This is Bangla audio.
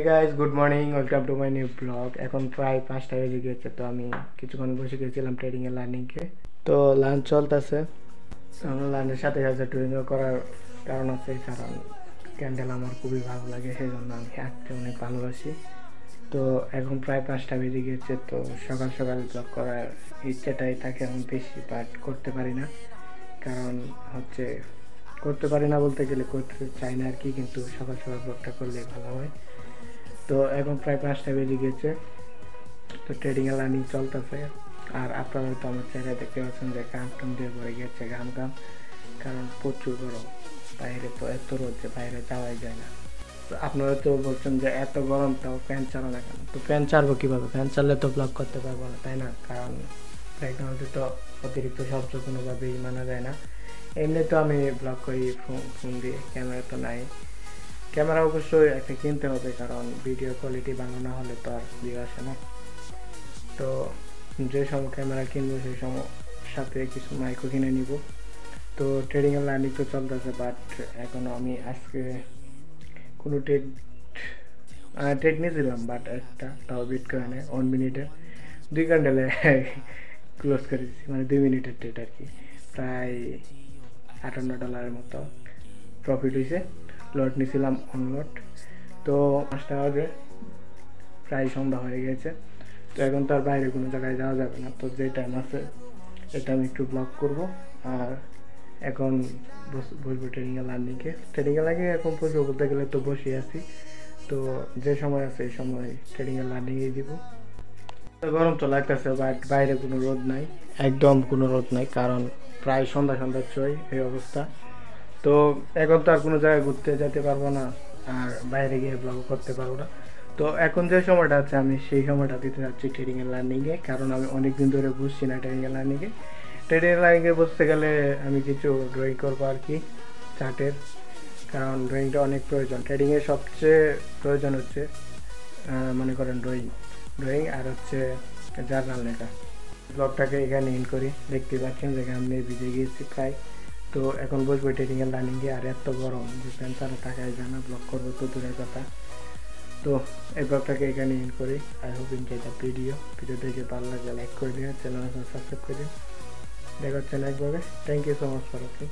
Guys, good morning, welcome to my new blog. এখন প্রায় 5টা বেজে গিয়েছে। তো আমি কিছুক্ষণ বসে গিয়েছিলাম ট্রেডিংয়ে লার্নিংকে। তো লাঞ্চ চলতেছে। লাঞ্চের সাথে সাথে ট্রেডিংও করার কারণ আছে, কারণ ক্যান্ডেল আমার খুবই ভালো লাগে, সেই জন্য আমি আঁকতে অনেক ভালোবাসি। তো এখন প্রায় 5টা বেজে গিয়েছে। তো সকাল সকাল ব্লগ করার ইচ্ছেটাই থাকে এখন বেশি, বাট করতে পারি না। কারণ হচ্ছে করতে পারি না বলতে গেলে করতে চাই না আর কি, কিন্তু সকাল সকাল ব্লগটা করলে ভালো হয়। তো এখন প্রায় 5টা বেজে গেছে। তো ট্রেডিংয়ে লার্নিং চলতেছে। আর আপনারা তো আমার জায়গায় দেখতে পাচ্ছেন যে গান টান দিয়ে ভরে গেছে গান, কারণ প্রচুর গরম। বাইরে তো এত রোদ যে বাইরে যাওয়াই যায় না। তো আপনারা তো বলছেন যে এত গরম তাও ফ্যান চালা না কেন? তো ফ্যান চালবো কীভাবে? ফ্যান চাললে তো ব্লগ করতে পারবো না, তাই না? কারণ টেকনোলজি তো অতিরিক্ত শব্দ কোনোভাবেই মানা যায় না। এমনি তো আমি ব্লগ করি ফোন দিয়ে, ক্যামেরা তো নাই। ক্যামেরা অবশ্যই একটা কিনতে হবে, কারণ ভিডিও কোয়ালিটি ভালো না হলে তো আর ভিউ আসে না। তো যে সময় ক্যামেরা কিনবো সেই সময় সাথে কিছু মাইকও কিনে নিব। তো ট্রেডিংয়ের লার্নিং তো চলতেছে, বাট এখনও আমি আজকে কোনো ট্রেড নিয়েছিলাম, বাট একটা তাও বিট কয়েনে 1 মিনিটে 2 ক্যান্ডেলে ক্লোজ করে দিচ্ছি, মানে 2 মিনিটের ট্রেড আর কি। প্রায় $58 মতো প্রফিট হয়েছে। লট নিয়েছিলাম অনলট। তো 5টা বাজে, প্রায় সন্ধ্যা হয়ে গেছে। তো এখন তো আর বাইরে কোনো জায়গায় যাওয়া যাবে না। তো যে টাইম আছে এটা আমি একটু ব্লগ করব। আর এখন বসবো ট্রেনিংয়ে লার্নিংয়ে। ট্রেনিংয়ে লাগে এখন বসবো বলতে গেলে তো বসে আছি। তো যে সময় আছে এই সময় ট্রেনিংয়ে লার্নিংয়ে দিব। গরম তো লাগতেছে, বাট বাইরে কোনো রোদ নাই, একদম কোনো রোদ নাই, কারণ প্রায় সন্ধ্যা সন্ধ্যা ছয় এই অবস্থা। তো এখন তো আর কোনো জায়গায় ঘুরতে যেতে পারবো না, আর বাইরে গিয়ে ব্লগ করতে পারবো না। তো এখন যে সময়টা আছে আমি সেই সময়টা দিতে যাচ্ছি ট্রেডিংয়ের লার্নিংয়ে, কারণ আমি অনেক দিন ধরে বুঝছি না ট্রেডিংয়ের লার্নিংয়ে। ট্রেডিংয়ের লার্নিংয়ে বসতে গেলে আমি কিছু ড্রয়িং করবো আর কি, চার্টের। কারণ ড্রয়িংটা অনেক প্রয়োজন। ট্রেডিংয়ের সবচেয়ে প্রয়োজন হচ্ছে মনে করেন ড্রয়িং আর হচ্ছে জার্নাল লেখা। ব্লগটাকে এখানে ইন করি। দেখতে পাচ্ছেন যে আমি ভিজে গিয়েছি প্রায়। তো এখন বসবো ট্রেডিংয়ের লার্নিংয়ে। আর এত গরম যে প্যান্ট ছাড়া থাকাই যায় না, ব্লগ করবো তো দূরের কথা। তো এই ব্লগটাকে এখানে ইন করি। I hope enjoy the video দেখে ভালো লাগলে লাইক করে দিন, চ্যানেল সাবস্ক্রাইব করে দিন। দেখা হচ্ছে নেক্সট ব্লগে। Thank you so much for watching.